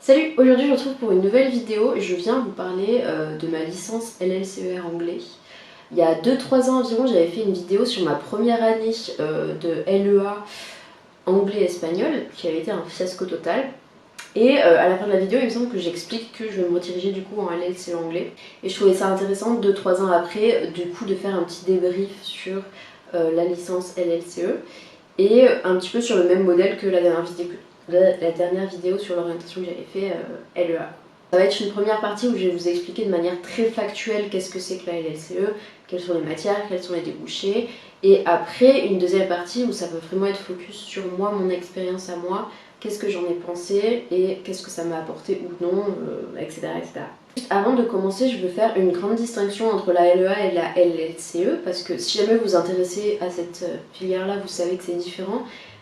Salut, aujourd'hui je vous retrouve pour une nouvelle vidéo et je viens vous parler de ma licence LLCER anglais. Il y a 2-3 ans environ, j'avais fait une vidéo sur ma première année de LEA anglais-espagnol qui avait été un fiasco total. Et à la fin de la vidéo, il me semble que j'explique que je vais me rediriger du coup en LLCE anglais. Et je trouvais ça intéressant 2-3 ans après du coup de faire un petit débrief sur la licence LLCE et un petit peu sur le même modèle que la dernière vidéo sur l'orientation que j'avais fait LEA. Ça va être une première partie où je vais vous expliquer de manière très factuelle qu'est-ce que c'est que la LLCE, quelles sont les matières, quels sont les débouchés, et après une deuxième partie où ça va vraiment être focus sur moi, mon expérience à moi, qu'est-ce que j'en ai pensé et qu'est-ce que ça m'a apporté ou non, etc., etc. Juste avant de commencer, je veux faire une grande distinction entre la LEA et la LLCE parce que si jamais vous vous intéressez à cette filière-là, vous savez que c'est différent.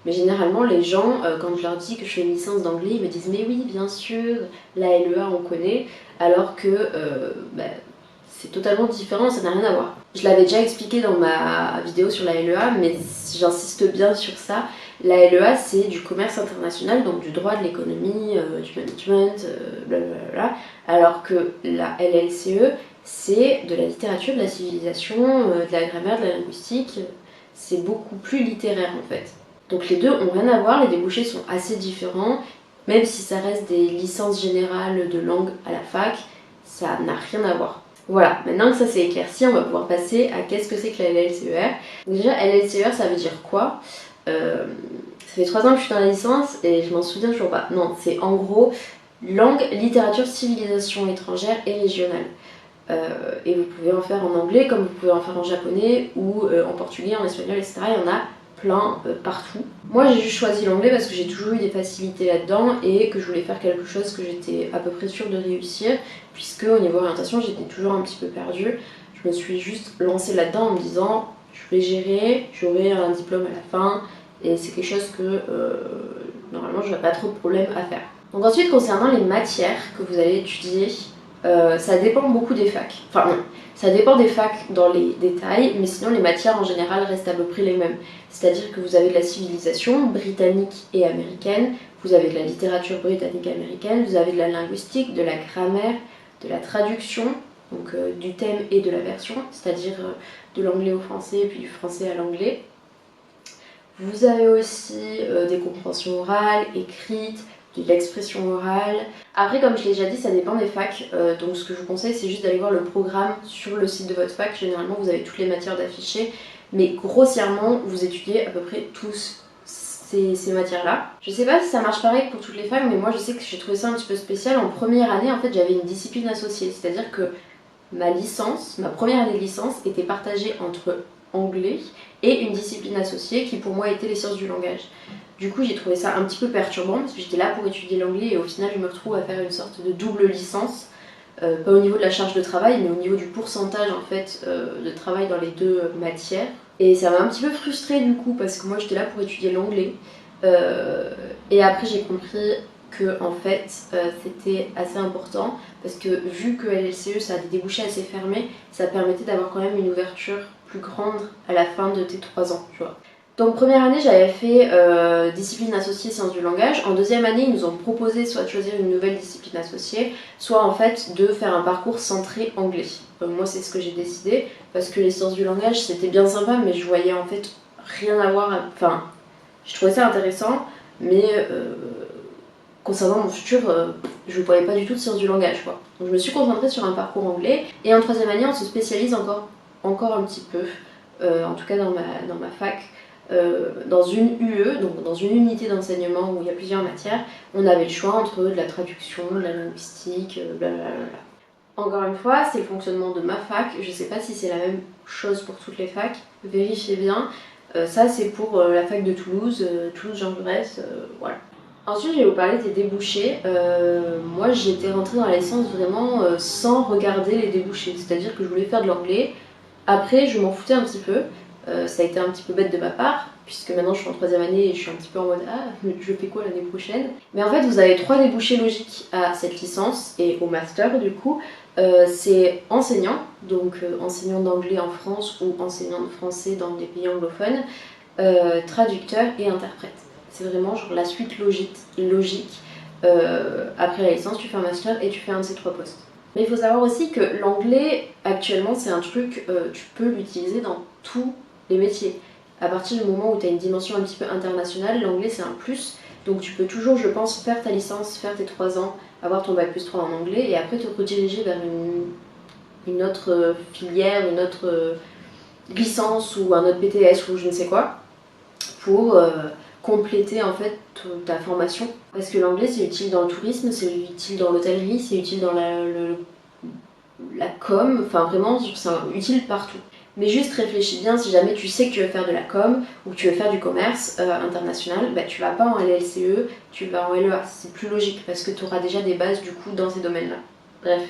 Mais généralement, les gens, quand je leur dis que je fais une licence d'anglais, ils me disent mais oui, bien sûr, la LEA on connaît, alors que c'est totalement différent, ça n'a rien à voir. Je l'avais déjà expliqué dans ma vidéo sur la LEA, mais j'insiste bien sur ça. La LEA, c'est du commerce international, donc du droit, de l'économie, du management, blablabla. Alors que la LLCE, c'est de la littérature, de la civilisation, de la grammaire, de la linguistique. C'est beaucoup plus littéraire en fait. Donc les deux ont rien à voir, les débouchés sont assez différents, même si ça reste des licences générales de langue à la fac, ça n'a rien à voir. Voilà, maintenant que ça s'est éclairci, on va pouvoir passer à qu'est-ce que c'est que la LLCER. Déjà, LLCER, ça veut dire quoi Ça fait 3 ans que je suis dans la licence et je m'en souviens toujours pas. Non, c'est en gros langue, littérature, civilisation étrangère et régionale. Et vous pouvez en faire en anglais comme vous pouvez en faire en japonais ou en portugais, en espagnol, etc. Il y en a plein partout. Moi j'ai juste choisi l'anglais parce que j'ai toujours eu des facilités là-dedans et que je voulais faire quelque chose que j'étais à peu près sûre de réussir, puisque au niveau orientation j'étais toujours un petit peu perdue. Je me suis juste lancée là-dedans en me disant je vais gérer, j'aurai un diplôme à la fin et c'est quelque chose que normalement j'aurais pas trop de problème à faire. Donc ensuite concernant les matières que vous allez étudier, ça dépend beaucoup des facs. Enfin non, ça dépend des facs dans les détails, mais sinon les matières en général restent à peu près les mêmes. C'est-à-dire que vous avez de la civilisation britannique et américaine, vous avez de la littérature britannique et américaine, vous avez de la linguistique, de la grammaire, de la traduction, donc du thème et de la version, c'est-à-dire de l'anglais au français puis du français à l'anglais. Vous avez aussi des compréhensions orales, écrites, de l'expression orale. Après, comme je l'ai déjà dit, ça dépend des facs. Donc ce que je vous conseille, c'est juste d'aller voir le programme sur le site de votre fac. Généralement, vous avez toutes les matières d'afficher. Mais grossièrement, vous étudiez à peu près tous ces matières-là. Je sais pas si ça marche pareil pour toutes les facs, mais moi je sais que j'ai trouvé ça un petit peu spécial. En première année, en fait, j'avais une discipline associée. C'est-à-dire que ma licence, ma première année de licence, était partagée entre anglais et une discipline associée qui pour moi était les sciences du langage. Du coup j'ai trouvé ça un petit peu perturbant parce que j'étais là pour étudier l'anglais et au final je me retrouve à faire une sorte de double licence, pas au niveau de la charge de travail mais au niveau du pourcentage en fait de travail dans les deux matières. Et ça m'a un petit peu frustrée du coup parce que moi j'étais là pour étudier l'anglais et après j'ai compris que en fait c'était assez important parce que vu que LLCE ça a des débouchés assez fermés, ça permettait d'avoir quand même une ouverture plus grande à la fin de tes 3 ans, tu vois. Donc première année j'avais fait discipline associée sciences du langage. En deuxième année ils nous ont proposé soit de choisir une nouvelle discipline associée, soit en fait de faire un parcours centré anglais. Moi c'est ce que j'ai décidé parce que les sciences du langage c'était bien sympa mais je voyais en fait rien à voir, enfin je trouvais ça intéressant mais concernant mon futur je ne voyais pas du tout de sciences du langage quoi. Donc je me suis concentrée sur un parcours anglais et en troisième année on se spécialise encore un petit peu, en tout cas dans ma fac. Dans une UE, donc dans une unité d'enseignement où il y a plusieurs matières, on avait le choix entre de la traduction, de la linguistique, blablabla. Encore une fois, c'est le fonctionnement de ma fac, je sais pas si c'est la même chose pour toutes les facs, vérifiez bien. Ça c'est pour la fac de Toulouse, Toulouse-Jean Jaurès, voilà. Ensuite je vais vous parler des débouchés. Moi j'étais rentrée dans la licence vraiment sans regarder les débouchés, c'est-à-dire que je voulais faire de l'anglais, après je m'en foutais un petit peu. Ça a été un petit peu bête de ma part, puisque maintenant je suis en troisième année et je suis un petit peu en mode ah, je fais quoi l'année prochaine. Mais en fait, vous avez 3 débouchés logiques à cette licence et au master du coup. C'est enseignant, donc enseignant d'anglais en France ou enseignant de français dans des pays anglophones, traducteur et interprète. C'est vraiment genre la suite logique Après la licence, tu fais un master et tu fais un de ces 3 postes. Mais il faut savoir aussi que l'anglais, actuellement, c'est un truc, tu peux l'utiliser dans tous les métiers. À partir du moment où tu as une dimension un petit peu internationale, l'anglais c'est un plus. Donc tu peux toujours, je pense, faire ta licence, faire tes 3 ans, avoir ton bac+3 en anglais et après te rediriger vers une autre filière, une autre licence ou un autre BTS ou je ne sais quoi pour compléter en fait ta formation. Parce que l'anglais c'est utile dans le tourisme, c'est utile dans l'hôtellerie, c'est utile dans la com, enfin vraiment c'est utile partout. Mais juste réfléchis bien, si jamais tu sais que tu veux faire de la com ou que tu veux faire du commerce international, bah, tu vas pas en LLCE, tu vas en LEA. C'est plus logique parce que tu auras déjà des bases du coup dans ces domaines-là. Bref.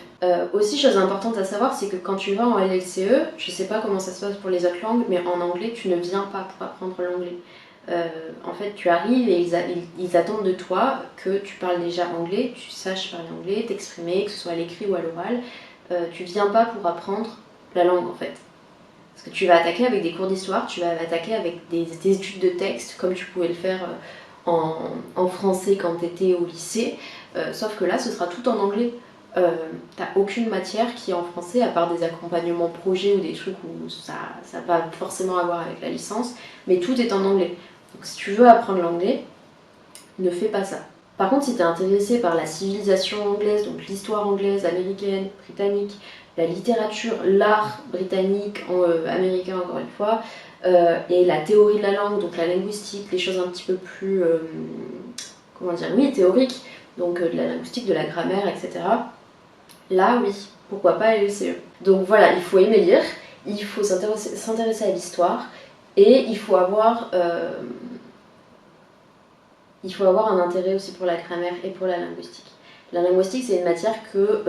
Aussi, chose importante à savoir, c'est que quand tu vas en LLCE, je sais pas comment ça se passe pour les autres langues, mais en anglais, tu ne viens pas pour apprendre l'anglais. En fait, tu arrives et ils attendent de toi que tu parles déjà anglais, tu saches parler anglais, t'exprimer, que ce soit à l'écrit ou à l'oral. Tu viens pas pour apprendre la langue en fait. Parce que tu vas attaquer avec des cours d'histoire, tu vas attaquer avec des études de texte, comme tu pouvais le faire en français quand tu étais au lycée. Sauf que là, ce sera tout en anglais. T'as aucune matière qui est en français, à part des accompagnements projets ou des trucs où ça va forcément avoir avec la licence, mais tout est en anglais. Donc si tu veux apprendre l'anglais, ne fais pas ça. Par contre, si tu es intéressé par la civilisation anglaise, donc l'histoire anglaise, américaine, britannique, la littérature, l'art britannique, américain encore une fois, et la théorie de la langue, donc la linguistique, les choses un petit peu plus, comment dire, oui, théoriques, donc de la linguistique, de la grammaire, etc. Là, oui, pourquoi pas LCE. Donc voilà, il faut aimer lire, il faut s'intéresser à l'histoire, et il faut avoir un intérêt aussi pour la grammaire et pour la linguistique. La linguistique, c'est une matière que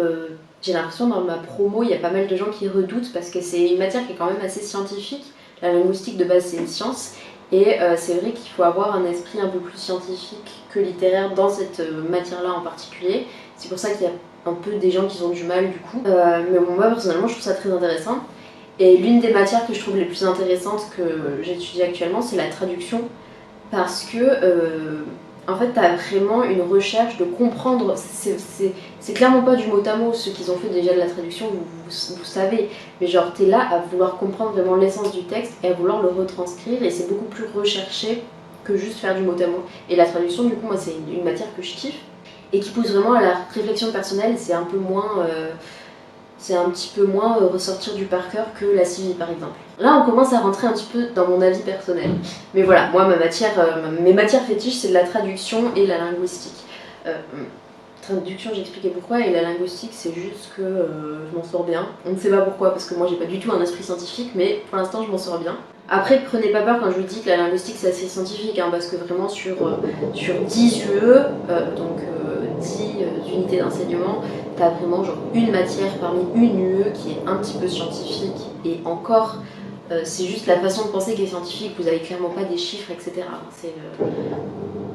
j'ai l'impression dans ma promo, il y a pas mal de gens qui redoutent parce que c'est une matière qui est quand même assez scientifique. La linguistique de base, c'est une science. Et c'est vrai qu'il faut avoir un esprit un peu plus scientifique que littéraire dans cette matière-là en particulier. C'est pour ça qu'il y a un peu des gens qui ont du mal du coup. Mais bon, moi, personnellement, je trouve ça très intéressant. Et l'une des matières que je trouve les plus intéressantes que j'étudie actuellement, c'est la traduction. Parce que en fait t'as vraiment une recherche de comprendre, c'est clairement pas du mot à mot, ceux qui ont fait déjà de la traduction vous savez, mais genre t'es là à vouloir comprendre vraiment l'essence du texte et à vouloir le retranscrire et c'est beaucoup plus recherché que juste faire du mot à mot. Et la traduction du coup moi c'est une matière que je kiffe et qui pousse vraiment à la réflexion personnelle, c'est un peu moins ressortir du par cœur que la civile par exemple. Là on commence à rentrer un petit peu dans mon avis personnel. Mais voilà, moi mes matières fétiches c'est de la traduction et la linguistique. Traduction j'ai expliqué pourquoi et la linguistique c'est juste que je m'en sors bien. On ne sait pas pourquoi parce que moi j'ai pas du tout un esprit scientifique mais pour l'instant je m'en sors bien. Après prenez pas peur quand je vous dis que la linguistique c'est assez scientifique hein, parce que vraiment sur 10 UE, donc 10 unités d'enseignement, t'as vraiment genre une matière parmi une UE qui est un petit peu scientifique et encore c'est juste la façon de penser qui est scientifique, vous avez clairement pas des chiffres etc.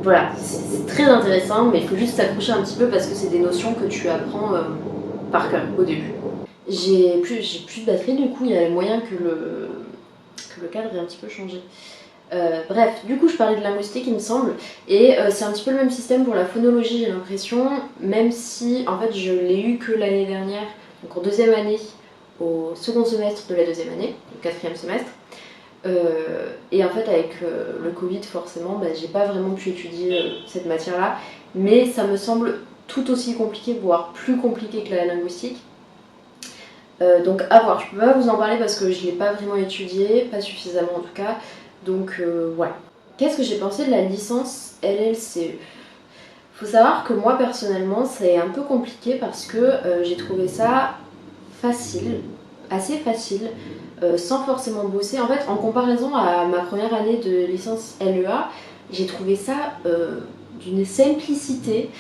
Voilà, c'est très intéressant mais il faut juste s'accrocher un petit peu parce que c'est des notions que tu apprends par cœur au début. J'ai plus de batterie du coup, il y a moyen que le cadre ait un petit peu changé. Bref, du coup je parlais de linguistique il me semble, et c'est un petit peu le même système pour la phonologie j'ai l'impression, même si en fait je l'ai eu que l'année dernière, donc en deuxième année, au second semestre de la deuxième année, au quatrième semestre, et en fait avec le Covid forcément bah, j'ai pas vraiment pu étudier cette matière là, mais ça me semble tout aussi compliqué, voire plus compliqué que la linguistique. Donc à voir, je peux pas vous en parler parce que je l'ai pas vraiment étudié, pas suffisamment en tout cas, donc voilà. Qu'est-ce que j'ai pensé de la licence LLCE? Faut savoir que moi personnellement c'est un peu compliqué parce que j'ai trouvé ça facile, assez facile, sans forcément bosser. En fait en comparaison à ma première année de licence LEA, j'ai trouvé ça d'une simplicité.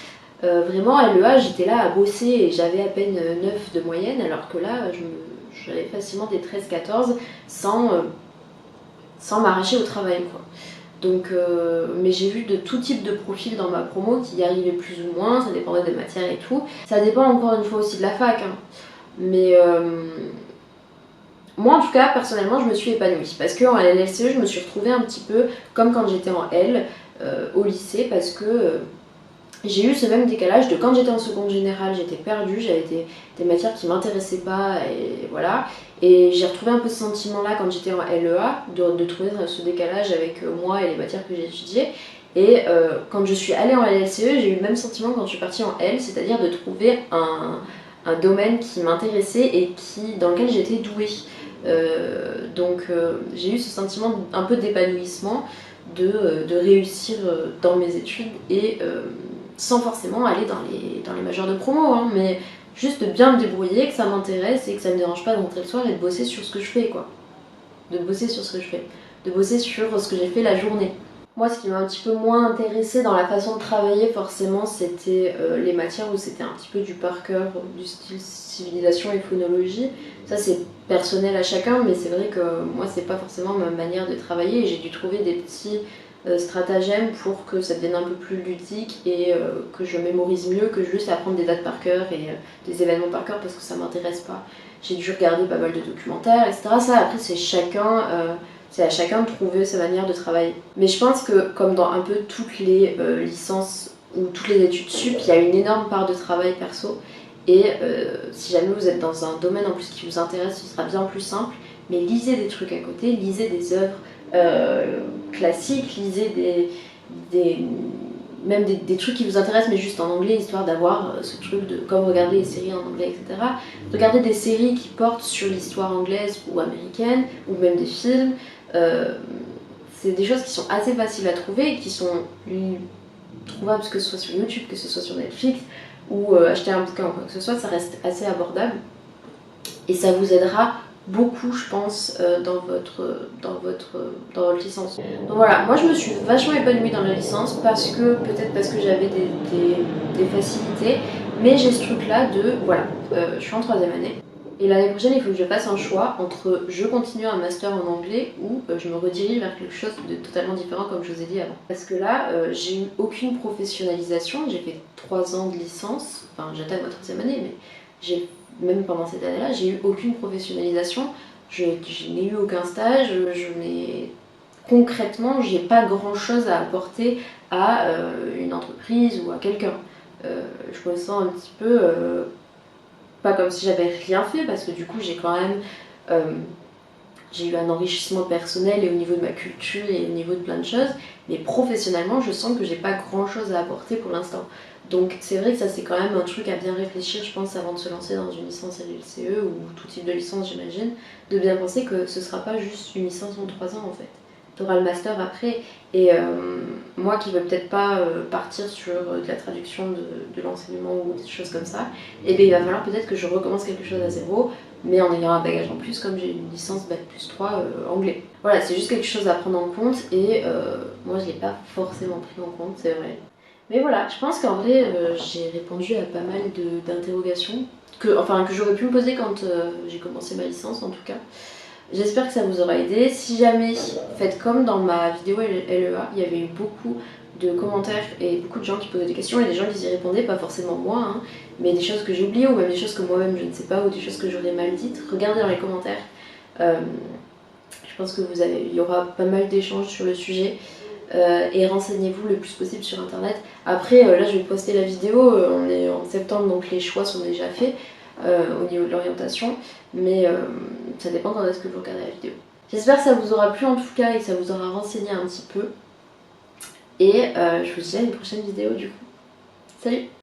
Vraiment à l'EA j'étais là à bosser et j'avais à peine 9 de moyenne alors que là j'avais facilement des 13-14 sans m'arracher au travail quoi. Donc, mais j'ai vu de tout type de profils dans ma promo qui y arrivaient plus ou moins, ça dépendait des matières et tout. Ça dépend encore une fois aussi de la fac, hein. Mais moi en tout cas personnellement je me suis épanouie parce qu'en LLCE je me suis retrouvée un petit peu comme quand j'étais en L au lycée parce que j'ai eu ce même décalage de quand j'étais en seconde générale, j'étais perdue, j'avais des matières qui m'intéressaient pas, et voilà. Et j'ai retrouvé un peu ce sentiment-là quand j'étais en LEA, de trouver ce décalage avec moi et les matières que j'ai étudiées. Et quand je suis allée en LLCE, j'ai eu le même sentiment quand je suis partie en L, c'est-à-dire de trouver un domaine qui m'intéressait et dans lequel j'étais douée. Donc j'ai eu ce sentiment un peu d'épanouissement, de réussir dans mes études et sans forcément aller dans les majors de promo, hein, mais juste de bien me débrouiller, que ça m'intéresse et que ça me dérange pas de rentrer le soir et de bosser sur ce que je fais, quoi. De bosser sur ce que je fais, de bosser sur ce que j'ai fait la journée. Moi, ce qui m'a un petit peu moins intéressée dans la façon de travailler, forcément, c'était les matières où c'était un petit peu du par cœur, du style civilisation et phonologie. Ça, c'est personnel à chacun, mais c'est vrai que moi, c'est pas forcément ma manière de travailler et j'ai dû trouver des petits stratagèmes pour que ça devienne un peu plus ludique et que je mémorise mieux que juste apprendre des dates par cœur et des événements par cœur parce que ça m'intéresse pas. J'ai dû regarder pas mal de documentaires, etc. Ça, après, c'est à chacun de trouver sa manière de travailler. Mais je pense que, comme dans un peu toutes les licences ou toutes les études sup, il y a une énorme part de travail perso. Et si jamais vous êtes dans un domaine en plus qui vous intéresse, ce sera bien plus simple. Mais lisez des trucs à côté, lisez des œuvres classiques, lisez même des trucs qui vous intéressent mais juste en anglais, histoire d'avoir ce truc de comme regarder les séries en anglais, etc. Regardez des séries qui portent sur l'histoire anglaise ou américaine, ou même des films. C'est des choses qui sont assez faciles à trouver et qui sont trouvables, que ce soit sur YouTube, que ce soit sur Netflix, ou acheter un bouquin ou quoi que ce soit, ça reste assez abordable. Et ça vous aidera beaucoup, je pense, dans votre licence. Donc voilà, moi je me suis vachement épanouie dans la licence peut-être parce que j'avais des facilités, mais j'ai ce truc là de, voilà, je suis en 3e année. Et l'année prochaine, il faut que je fasse un choix entre je continue un master en anglais ou je me redirige vers quelque chose de totalement différent, comme je vous ai dit avant. Parce que là, j'ai eu aucune professionnalisation, j'ai fait 3 ans de licence, enfin j'attaque ma 3e année, mais même pendant cette année-là, j'ai eu aucune professionnalisation, je n'ai eu aucun stage, concrètement, j'ai pas grand-chose à apporter à une entreprise ou à quelqu'un. Je me sens un petit peu pas comme si j'avais rien fait, parce que du coup j'ai quand même j'ai eu un enrichissement personnel et au niveau de ma culture et au niveau de plein de choses, mais professionnellement je sens que j'ai pas grand chose à apporter pour l'instant. Donc c'est vrai que ça c'est quand même un truc à bien réfléchir, je pense, avant de se lancer dans une licence LLCE ou tout type de licence, j'imagine, de bien penser que ce sera pas juste une licence en 3 ans en fait. Tu auras le master après, et moi qui veux peut-être pas partir sur de la traduction de l'enseignement ou des choses comme ça, et bien il va falloir peut-être que je recommence quelque chose à zéro, mais en ayant un bagage en plus, comme j'ai une licence Bac plus 3 anglais. Voilà, c'est juste quelque chose à prendre en compte, et moi je l'ai pas forcément pris en compte, c'est vrai. Mais voilà, je pense qu'en vrai j'ai répondu à pas mal d'interrogations que j'aurais pu me poser quand j'ai commencé ma licence en tout cas. J'espère que ça vous aura aidé. Si jamais, faites comme dans ma vidéo LEA, il y avait eu beaucoup de commentaires et beaucoup de gens qui posaient des questions et des gens qui y répondaient, pas forcément moi, hein, mais des choses que j'ai oubliées ou même des choses que moi-même je ne sais pas ou des choses que j'aurais mal dites. Regardez dans les commentaires. Je pense que il y aura pas mal d'échanges sur le sujet. Et renseignez-vous le plus possible sur internet. Après, là je vais poster la vidéo, on est en septembre donc les choix sont déjà faits au niveau de l'orientation, mais ça dépend quand est-ce que vous regardez la vidéo. J'espère que ça vous aura plu en tout cas et que ça vous aura renseigné un petit peu. Et je vous dis à une prochaine vidéo du coup. Salut!